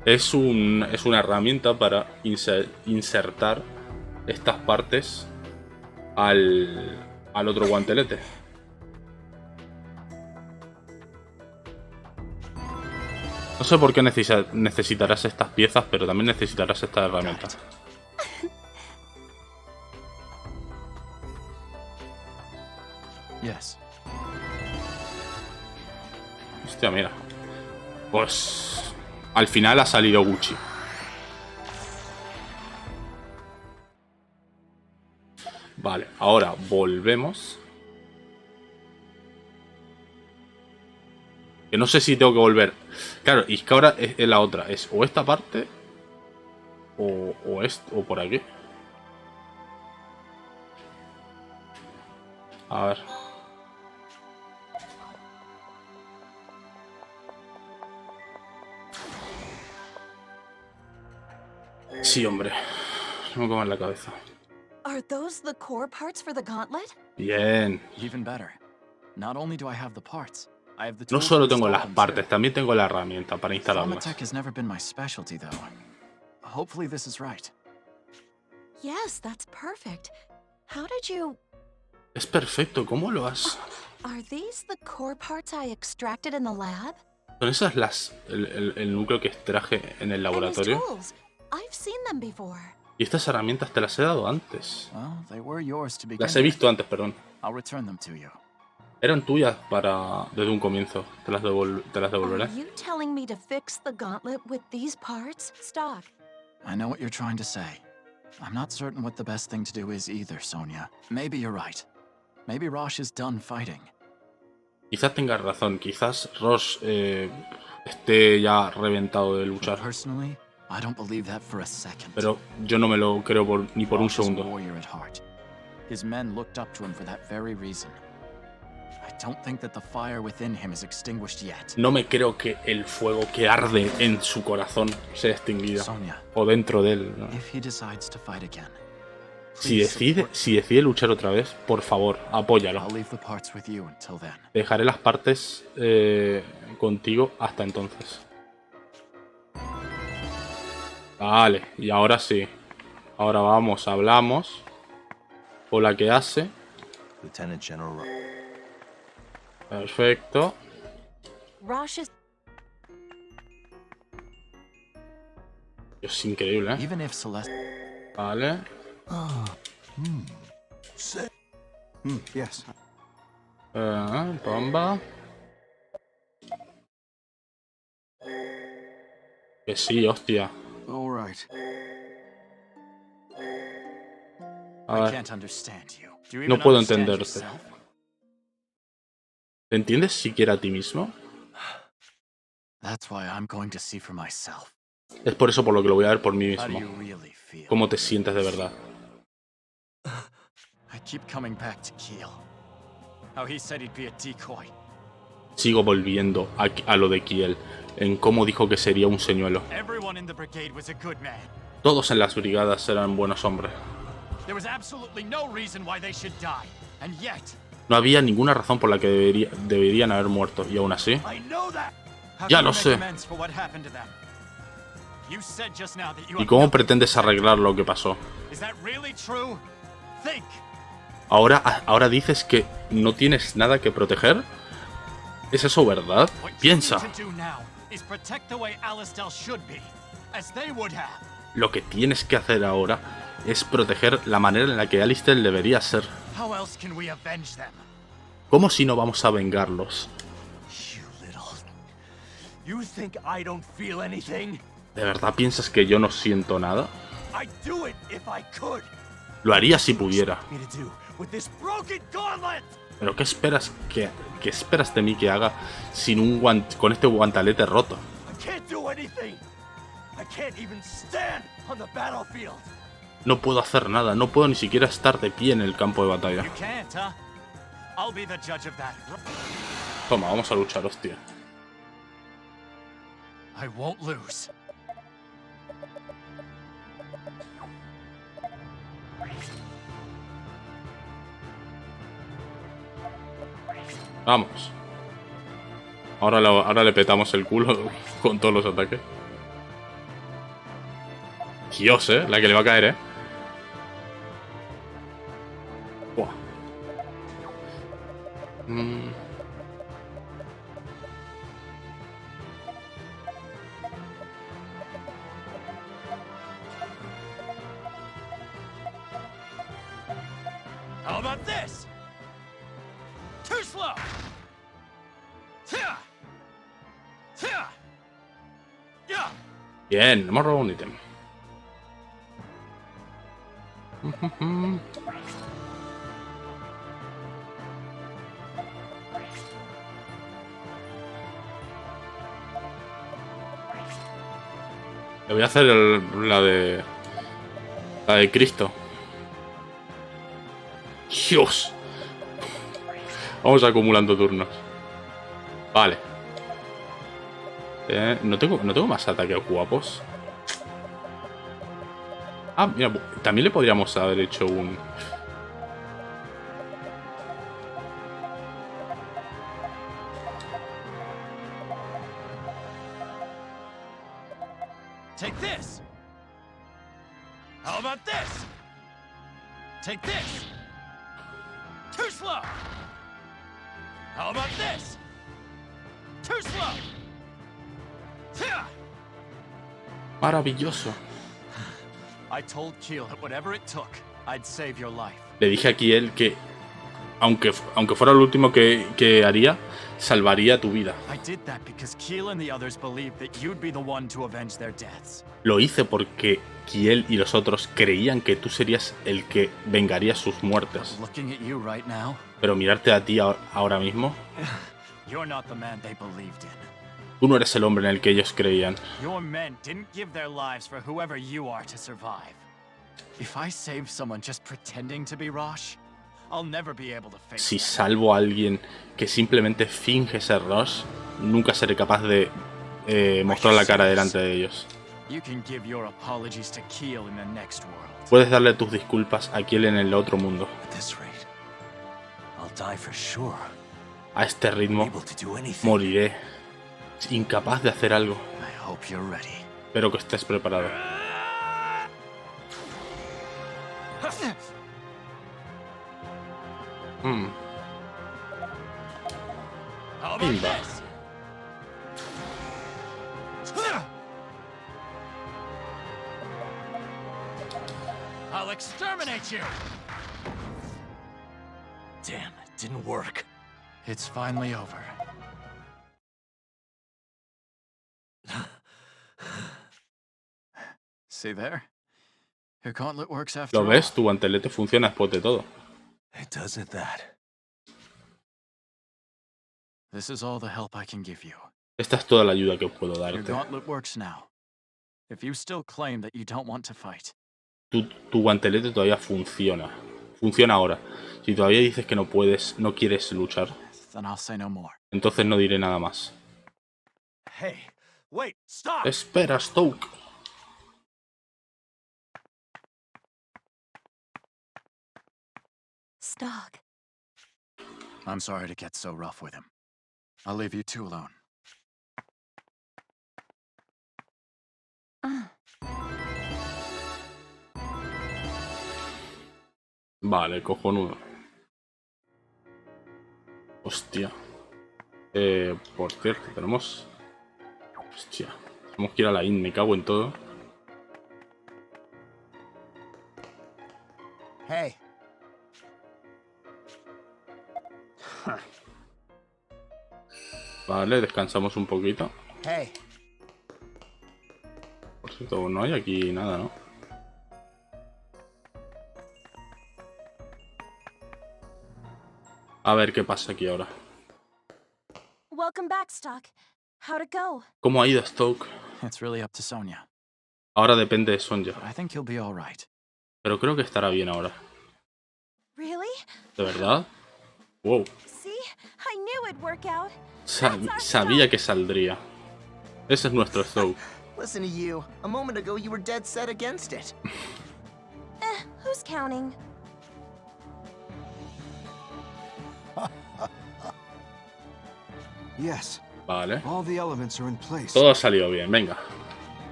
Es una herramienta para insertar estas partes al otro guantelete. No sé por qué necesitarás estas piezas, pero también necesitarás esta herramienta. Yes. Hostia, mira. Pues... Al final ha salido Gucci. Vale, ahora volvemos. Que no sé si tengo que volver. Claro, y es que ahora es la otra. Es o esta parte o por aquí. A ver. Sí, hombre. No me coman la cabeza. Are those the core parts for the gauntlet? Bien. Even better. Not only do I have the parts, I have the No tools solo to tengo install las them partes, too. también tengo la herramienta para instalarlas. Tech has never been my specialty though. Hopefully this is right. Yes, that's perfect. How did you... Es perfecto, ¿cómo lo has...? Are these the core parts I extracted in the lab? ¿Son esas el núcleo que extraje en el And his laboratorio? tools. I've seen them before. Y estas herramientas te las he dado antes. Well, they were yours to begin Las he visto with. antes, perdón. I'll return them to you. Eran tuyas desde un comienzo. Te las devolveré. Are you telling me to fix the gauntlet with these parts? Stocke. I know what you're trying to say. I'm not certain what the best thing to do is either, Sonia. Maybe you're right. Maybe Rosch is done fighting. Quizás tengas razón. Quizás Rosch esté ya reventado de luchar. Personally, I don't believe that for a second. Pero yo no me lo creo ni por un Rosch is a segundo. warrior at heart. His men looked up to him for that very reason. I don't think that the fire within him is extinguished yet. No me creo que el fuego que arde en su corazón sea extinguido. Sonia, O dentro de él, ¿no? if he decides to fight again, Si decide luchar otra vez, por favor, apóyalo. I'll leave the parts with you until then. Dejaré las partes contigo hasta entonces. Vale, y ahora sí. Ahora vamos, hablamos. Hola, ¿qué hace? Lieutenant General. Perfecto. Rosch is... Es increíble, ¿eh? Even if Celeste... Vale. Yes. Bomba. Que sí, hostia. All right. A I ver, can't understand you. Do you no even puedo understand entenderte. yourself? ¿Te entiendes siquiera a ti mismo? That's why I'm going to see for myself. Es por eso por lo que lo voy a ver por mí How do mismo. you really feel? ¿Cómo te sientes de verdad? I keep coming back to Kiel. How he said he'd be a decoy. Sigo volviendo a lo de Kiel, en cómo dijo que sería un señuelo. Everyone in the brigade was a good man. Todos en las brigadas eran buenos hombres. There was absolutely no reason why they should die. And yet, No había ninguna razón por la que deberían haber muerto, y aún así... I know that. How Ya can lo you sé. make amends for what happened to them? You said just now that you ¿Y have cómo nothing to pretendes protect. arreglar lo que pasó? Is that really true? Think. ¿Ahora dices que no tienes nada que proteger? ¿Es eso verdad? What you Piensa. need to do now is protect the way Alistel should be, as they would have. Lo que tienes que hacer ahora es proteger la manera en la que Alistel debería ser. How else can we avenge them? ¿Cómo si no vamos a vengarlos? You little... You think I don't feel anything? ¿De verdad piensas que yo no siento nada? I'd do it if I could. Lo haría si pudiera. Me to do with this broken gauntlet. ¿Pero qué esperas qué esperas de mí que haga sin con este guantalete roto? I can't do anything. I can't even stand on the battlefield. No puedo hacer nada, no puedo ni siquiera estar de pie en el campo de batalla. You can't, huh? I'll be the judge of that. Toma, vamos a luchar, hostia. I won't lose. Vamos. Ahora le petamos el culo con todos los ataques. Dios, la que le va a caer, Buah. How about this? Too slow. Bien, hemos robado un ítem. Le voy a hacer la de Cristo. Dios. Vamos acumulando turnos. Vale. No tengo más ataques guapos. Ah, mira, también le podríamos haber hecho un... Take this. How about this? Take this. Too slow. How about this? Too slow. Maravilloso. I told Keel that whatever it took, I'd save your life. Le dije a Kiel que, aunque fuera lo último que haría, salvaría tu vida. I did that because Keel and the others believed that you'd be the one to avenge their deaths. Lo hice porque Kiel y los otros creían que tú serías el que vengaría sus muertes. Looking at you right now, Pero mirarte a ti ahora mismo, you're not the man they believed in. tú no eres el hombre en el que ellos creían. Your men didn't give their lives for whoever you are to survive. If I save someone just pretending to be Rosch, I'll never be able to face Si them. salvo a alguien que simplemente finge ser Rosch, nunca seré capaz de mostrar la cara delante de ellos. You can give your apologies to Keel in the next world. Puedes darle tus disculpas a Kiel en el otro mundo. At this rate, I'll die for sure. A este ritmo, Able to do anything. moriré. Incapaz de hacer algo. I hope you're ready. Espero que estés preparado. How about Pimba. this? I'll exterminate you. Damn, it didn't work. It's finally over. See there? Your gauntlet works after ¿Lo all. ves? Tu guantelete funciona después de todo. It doesn't that. This is all the help I can give you. Esta es toda la ayuda que puedo Your darte. gauntlet works now. If you still claim that you don't want to fight, Tu guantelete todavía funciona. Funciona ahora. Si todavía dices que no puedes, no quieres luchar, then I'll say no more. entonces no diré nada más. Hey, wait, stop! Espera, Stocke. Stocke. I'm sorry to get so rough with him. I'll leave you two alone. Vale, cojonudo. Hostia. Por cierto, tenemos... Hostia. Tenemos que ir a la IN, me cago en todo. Hey. Vale, descansamos un poquito. Hey. Por cierto, no hay aquí nada, ¿no? A ver qué pasa aquí ahora. Welcome back, Stocke. How'd it go? ¿Cómo ha ido Stocke? It's really up to Sonia. Ahora depende de Sonja. But I think he'll be all right. Pero creo que estará bien ahora. Really? ¿De verdad? Wow. See? I knew it'd work out. Sabía que saldría. Ese es nuestro Stocke. Listen to you. A moment ago you were dead set against it. Who's counting? Yes, Vale. all the elements are in place. Todo ha salido bien, venga.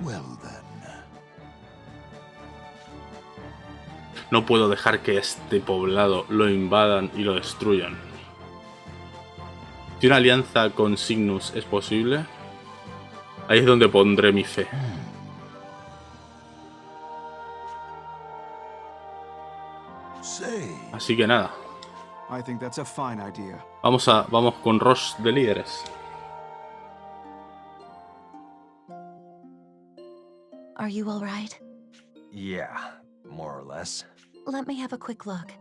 Well then. No puedo dejar que este poblado lo invadan y lo destruyan. Si una alianza con Cygnus es posible, ahí es donde pondré mi fe. Así que nada, I think that's a fine idea. vamos con Rosch de líderes. Are you all right? Yeah, more or less. Let me have a quick look.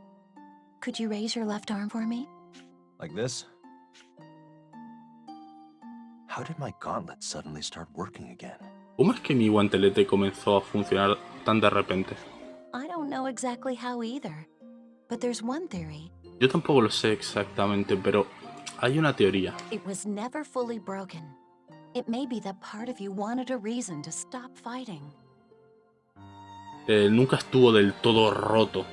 Could you raise your left arm for me? Like this? How did my gauntlet suddenly start working again? ¿Cómo es que mi guantelete comenzó a funcionar tan de repente? I don't know exactly how either. But there's one theory. Yo tampoco lo sé exactamente, pero hay una teoría. It was never fully broken. It may be that part of you wanted a reason to stop fighting. Nunca estuvo del todo roto.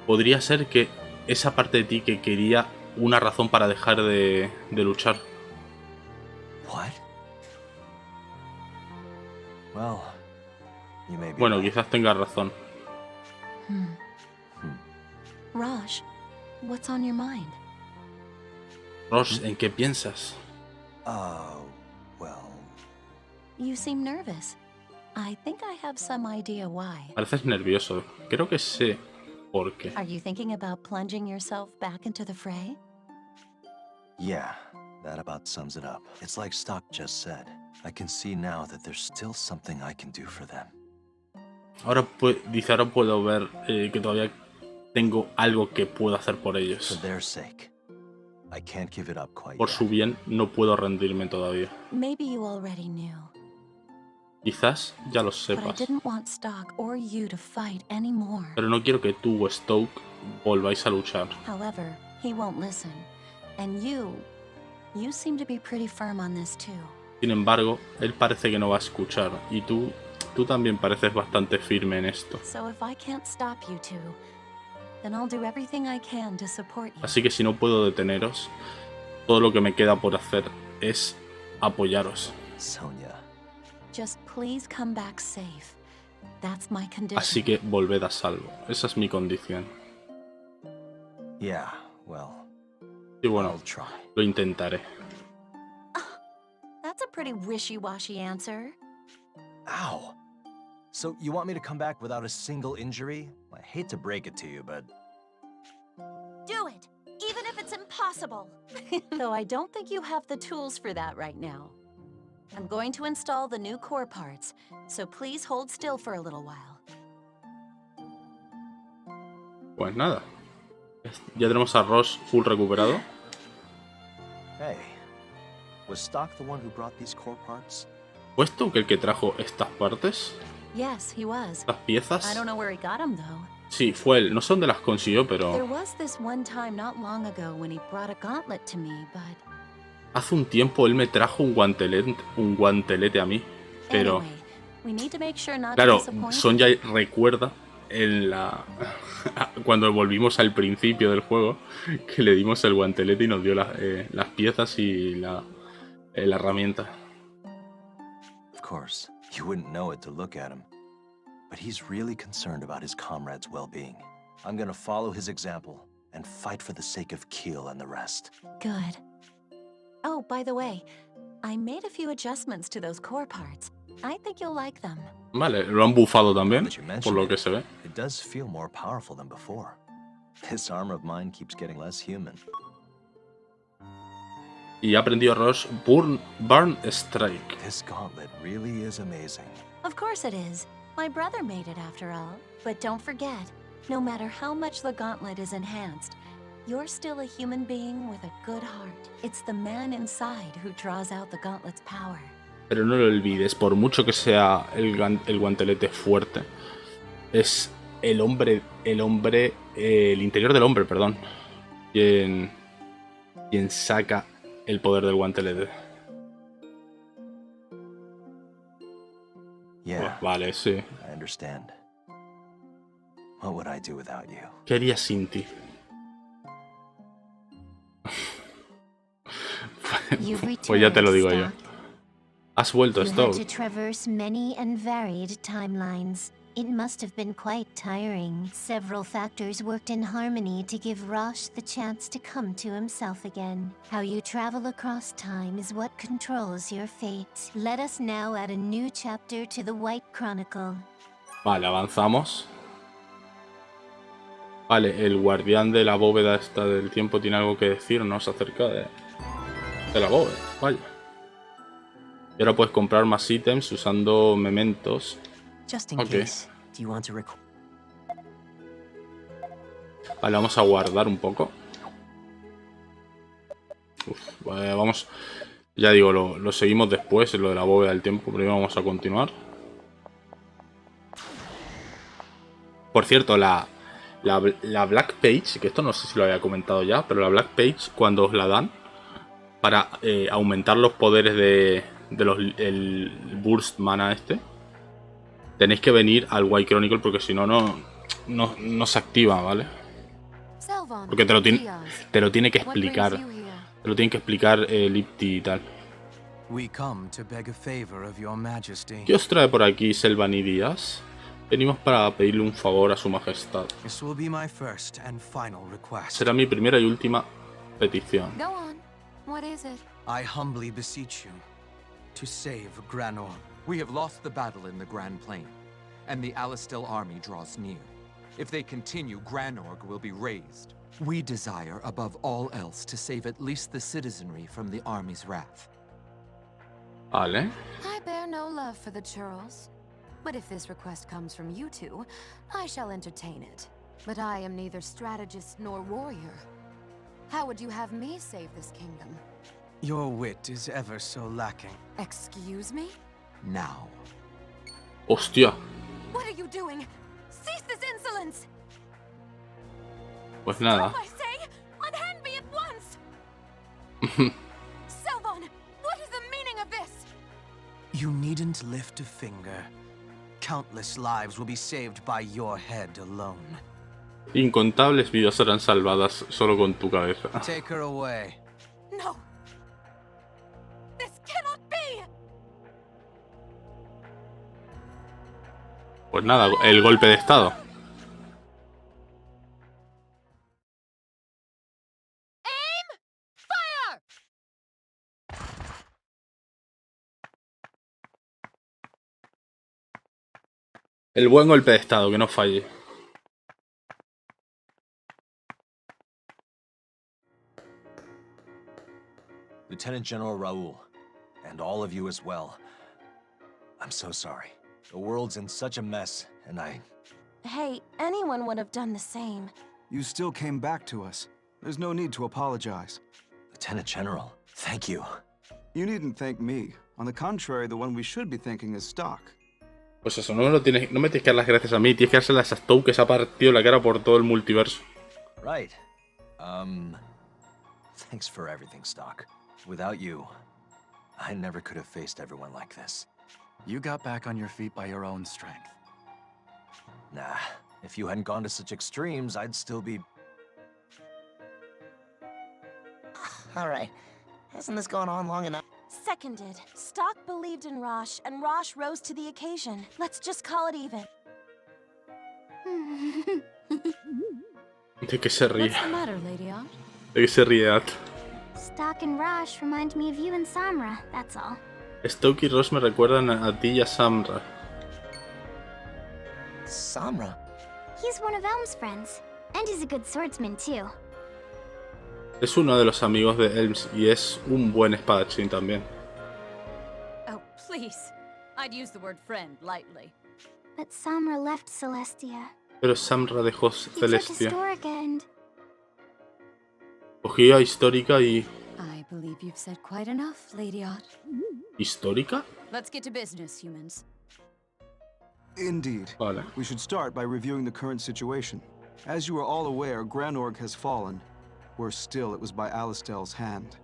Podría ser que esa parte de ti que quería una razón para dejar de luchar. What? Well, you may be Bueno, right. quizás tengas razón. Rosch, what's on your mind? Rosch, ¿en qué piensas? Oh, well... You seem nervous. I think I have some idea why. Pareces nervioso. Creo que sé por qué. Are you thinking about plunging yourself back into the fray? Yeah, that about sums it up. It's like Stocke just said. I can see now that there's still something I can do for them. Ahora puedo ver que todavía tengo algo que puedo hacer por For ellos. their sake. I can't give it up quite Por yet. su bien, no puedo rendirme todavía. Maybe you already knew. Quizás ya lo But I sepas. didn't want Stocke or you to fight anymore. Pero no quiero que tú o Stocke volváis a luchar. However, he won't listen. And you seem to be pretty firm on this too. Sin embargo, él parece que no va a escuchar. Y tú también pareces bastante firme en esto. So if I can't stop you two, then I'll do everything I can to support you. Así que si no puedo deteneros, todo lo que me queda por hacer es apoyaros. Sonia. Just please come back safe. That's my condition. Así que volved a salvo. Esa es mi condición. Yeah, well, Y bueno, I'll try. lo intentaré. That's a pretty wishy-washy answer. Ow! So you want me to come back without a single injury? I hate to break it to you, but... Do it, even if it's impossible. Though I don't think you have the tools for that right now. I'm going to install the new core parts, so please hold still for a little while. Pues nada. Ya tenemos a Rosch full recuperado. Hey, was Stocke the one who brought these core parts? ¿Fue Stocke el que trajo estas partes? Yes, he was. ¿Estas piezas? I don't know where he got them though. Sí, fue él. No sé dónde las consiguió, There pero was this one time not long ago when he brought a gauntlet to me, but hace un tiempo él me trajo un guantelete a mí. Pero, anyway, we need to make sure not to claro, disappoint. Sonia recuerda en cuando volvimos al principio del juego que le dimos el guantelete y nos dio las piezas y la herramienta. Of course, you wouldn't know it to look at him. But he's really concerned about his comrades' well-being. I'm gonna follow his example and fight for the sake of Kiel and the rest. Good. Oh, by the way, I made a few adjustments to those core parts. I think you'll like them. Vale, lo han bufado también, But you por mentioned lo it. que se ve. It does feel more powerful than before. This armor of mine keeps getting less human. Y ha aprendido Rosch Burn Strike. This gauntlet really is amazing. Of course it is. My brother made it after all. But don't forget, no matter how much the gauntlet is enhanced, you're still a human being with a good heart. It's the man inside who draws out the gauntlet's power. Pero no lo olvides, por mucho que sea el guantelete fuerte, es el interior del hombre, perdón, quien saca el poder del guantelete. Yeah, Vale, sí. I understand. What would I do without you? ¿Qué harías sin ti? Pues ya te lo digo yo. Has vuelto, You had to Stocke. traverse many and varied timelines. It must have been quite tiring. Several factors worked in harmony to give Rosch the chance to come to himself again. How you travel across time is what controls your fate. Let us now add a new chapter to the White Chronicle. Vale, avanzamos. Vale, el guardián de la bóveda esta del tiempo tiene algo que decirnos acerca de la bóveda. Vaya. Y ahora puedes comprar más ítems usando mementos. Just in Okay. case, do you want to record? Vale, vamos a guardar un poco. Vamos. Ya digo, lo seguimos después, en lo de la bóveda del tiempo. Primero vamos a continuar. Por cierto, la Black Page, que esto no sé si lo había comentado ya, pero la Black Page, cuando os la dan, para aumentar los poderes el Burst Mana este, tenéis que venir al White Chronicle porque si no, no se activa, ¿vale? Porque te lo tiene que explicar. Te lo tienen que explicar Lipti y tal. ¿Qué os trae por aquí, Selvan y Díaz? Venimos para pedirle un favor a su majestad. Será mi primera y última petición. I humbly beseech you to save Granor. We have lost the battle in the Grand Plain, and the Alistel army draws near. If they continue, Granorg will be razed. We desire, above all else, to save at least the citizenry from the army's wrath. Vale. I bear no love for the churls, but if this request comes from you two, I shall entertain it. But I am neither strategist nor warrior. How would you have me save this kingdom? Your wit is ever so lacking. Excuse me? Now. Hostia. What are you doing? Cease this insolence! Pues nada. I say, unhand me at once! Selvan, what is the meaning of this? You needn't lift a finger. Countless lives will be saved by your head alone. Incontables vidas serán salvadas solo con tu cabeza. Take her away. No. This cannot be. Pues nada, el golpe de estado. El buen golpe de estado, que no falle. Lieutenant General Raoul, and all of you as well. I'm so sorry. The world's in such a mess, and Hey, anyone would have done the same. You still came back to us. There's no need to apologize. Lieutenant General, thank you. You needn't thank me. On the contrary, the one we should be thanking is Stocke. Pues eso, no me tienes que dar las gracias a mí, tienes que dárselas a Stocke, que se ha partido la cara por todo el multiverso. Right. Thanks for everything, Stocke. Without you, I never could have faced everyone like this. You got back on your feet by your own strength. Nah, if you hadn't gone to such extremes, I'd still be... Alright, hasn't this gone on long enough? Seconded. Stocke believed in Rosch, and Rosch rose to the occasion. Let's just call it even. ¿De qué se ríe? What's the matter, Lady Art? ¿De qué se ríe At? Stocke and Rosch remind me of you and Samra, that's all. Stocke y Rosch me recuerdan a ti y a Samra. Samra? He's one of Elm's friends, and he's a good swordsman too. Es uno de los amigos de Elms y es un buen espadachín también. Oh, please. I'd use the word friend lightly. But Samra left Celestia. Pero Samra dejó He took Celestia. Historia and... Cogió a Histórica y... I believe you've said quite enough, Lady Art. ¿Histórica? Let's get to business, humans. Indeed. Vale. We should start by reviewing the current situation. As you are all aware, Granorg has fallen. Worse still, it was by Alistel's hand.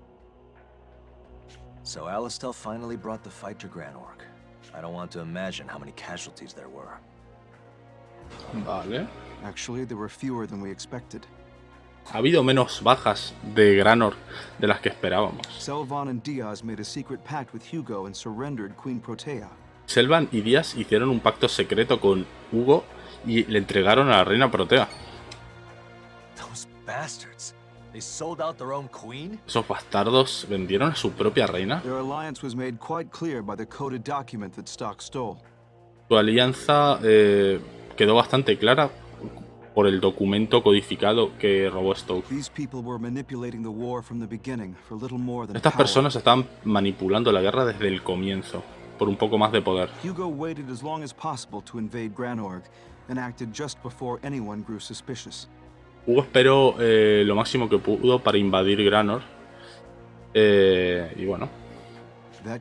So Alistel finally brought the fight to Granorg. I don't want to imagine how many casualties there were. Vale. Actually, there were fewer than we expected. Ha habido menos bajas de Granor de las que esperábamos. Selvan and Diaz made a secret pact with Hugo and surrendered Queen Protea. Selvan y Díaz hicieron un pacto secreto con Hugo y le entregaron a la reina Protea. Those bastards. They sold out their own queen? Esos bastardos vendieron a su propia reina. Their alliance was made quite clear by the coded document that Stocke stole. Su alianza quedó bastante clara por el documento codificado que robó Stocke. These people were manipulating the war from the beginning for little more than Estas power. personas estaban manipulando la guerra desde el comienzo, por un poco más de poder. Hugo waited as long as possible to invade Granorg and acted just before anyone grew suspicious. Hugo esperó lo máximo que pudo para invadir Granor. Y bueno,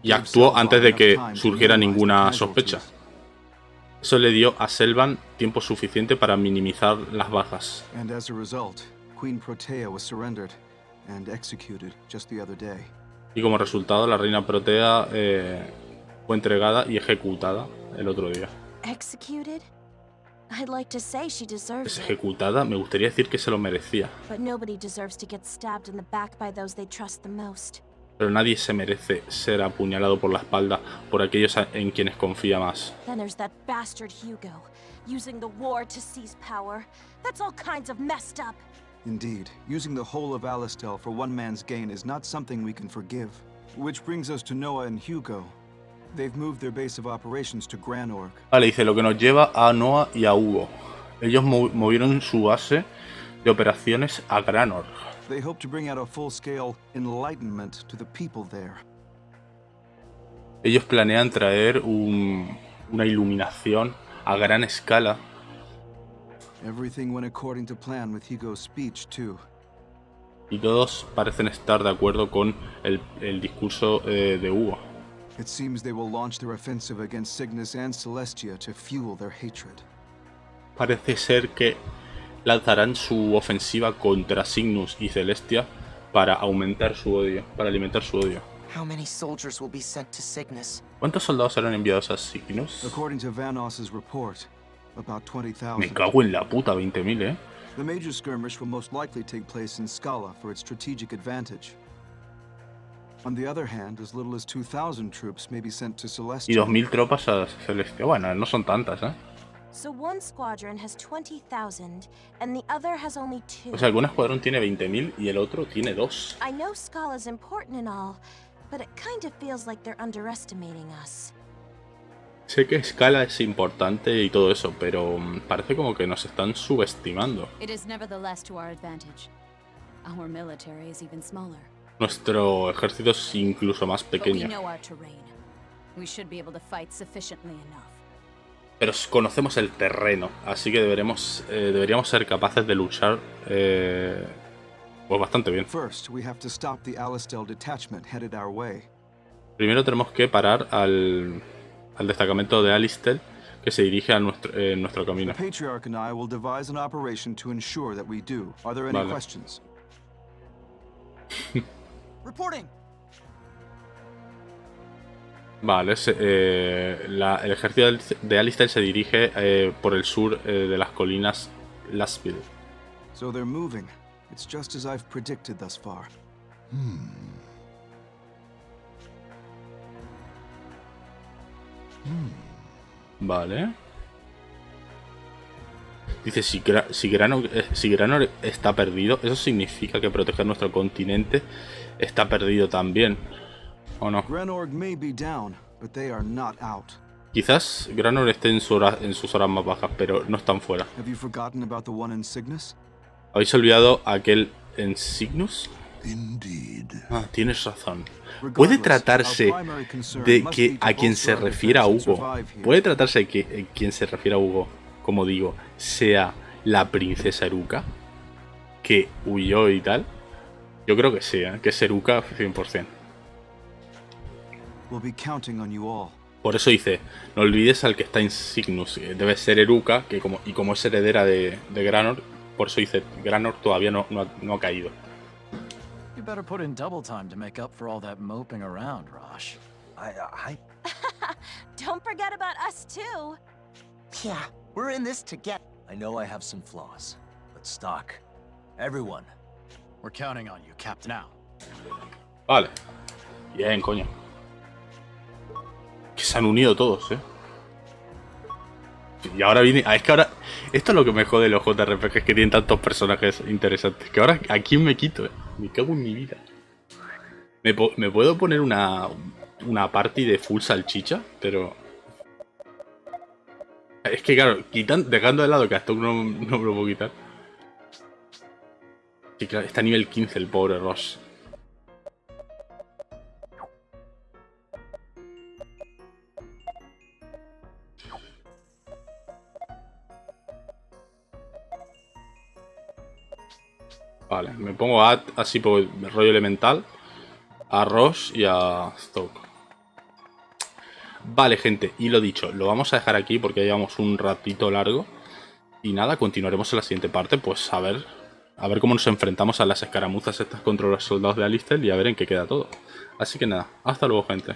y actuó antes de que surgiera ninguna sospecha. Eso le dio a Selvan tiempo suficiente para minimizar las bajas. Y como resultado, la reina Protea fue entregada y ejecutada el otro día. ¿Es ejecutada? Me gustaría decir que se lo merecía. Pero nadie se merece ser apuñalado por la espalda por aquellos en quienes confía más. Then there's that bastard Hugo, using the war to seize power. That's all kinds of messed up. Indeed, using the whole of Alistel for one man's gain is not something we can forgive. Which brings us to Noah and Hugo. They've moved their base of operations to Granorg. Vale, dice lo que nos lleva a Noah y a Hugo. Ellos movieron su base de operaciones a Granorg. They hope to bring out a full-scale enlightenment to the people there. Ellos planean traer una iluminación a gran escala. Everything went according to plan with Hugo's speech too. Y todos parecen estar de acuerdo con el discurso de Hugo. It seems they will launch their offensive against Cygnus and Celestia to fuel their hatred. Parece ser que lanzarán su ofensiva contra Cygnus y Celestia para aumentar su odio, para alimentar su odio. How many soldiers will be sent to Cygnus? ¿Cuántos soldados serán enviados a Cygnus? According to Vanos's report, about 20,000. Me cago en la puta, 20.000, The major skirmish will most likely take place in Scala for its strategic advantage. On the other hand, as little as 2,000 troops may be sent to Celestia. Y 2.000 tropas a Celestia. Bueno, no son tantas, So one squadron has 20,000 and the other has only 2. O sea, algún escuadrón tiene 20.000 y el otro tiene 2. I know Scala's important and all, but it kind of feels like they're underestimating us. Sé que Scala es importante y todo eso, pero parece como que nos están subestimando. It is nevertheless to our advantage. Our military is even smaller. Nuestro ejército es incluso más pequeño. But we know our terrain. We should be able to fight sufficiently enough. Pero conocemos el terreno, así que deberíamos ser capaces de luchar pues bastante bien. Primero tenemos que parar al destacamento de Alistel que se dirige a nuestro camino. Vale. Vale, el ejército de Alistel se dirige por el sur de las colinas Lasville. So they're moving. It's just as I've predicted thus far. Vale. Dice, si Granorg está perdido, eso significa que proteger nuestro continente está perdido también. ¿O no? Quizás Granorg esté en sus horas más bajas, pero no están fuera. ¿Habéis olvidado aquel en Cygnus? Ah, tienes razón. Puede tratarse de que a quien se refiera a Hugo, como digo, sea la princesa Eruka, que huyó y tal. Yo creo que sí, que es Eruka 100%. Por eso dice, no olvides al que está en Cygnus. Debe ser Eruka, que como es heredera de Granorg, por eso dice, Granorg todavía no ha caído. You better put in double time to make up for all that moping around, Rosch. Don't forget about us too. Yeah, we're in this together. I know I have some flaws, but Stocke, everyone. We're counting on you, Captain Al. Vale. Bien, coño. Que se han unido todos, Y ahora viene... Es que ahora... Esto es lo que me jode de los JRPG, es que tienen tantos personajes interesantes. Que ahora, ¿a quién me quito? Me cago en mi vida. ¿Me puedo poner una party de full salchicha? Pero... Es que claro, dejando de lado que a Stocke no me lo puedo quitar. Sí, claro, está a nivel 15 el pobre Rosch. Vale, me pongo así por el rollo elemental a Rosch y a Stocke. Vale, gente, y lo dicho, lo vamos a dejar aquí porque ya llevamos un ratito largo. Y nada, continuaremos en la siguiente parte, pues a ver cómo nos enfrentamos a las escaramuzas estas contra los soldados de Alistel y a ver en qué queda todo. Así que nada, hasta luego, gente.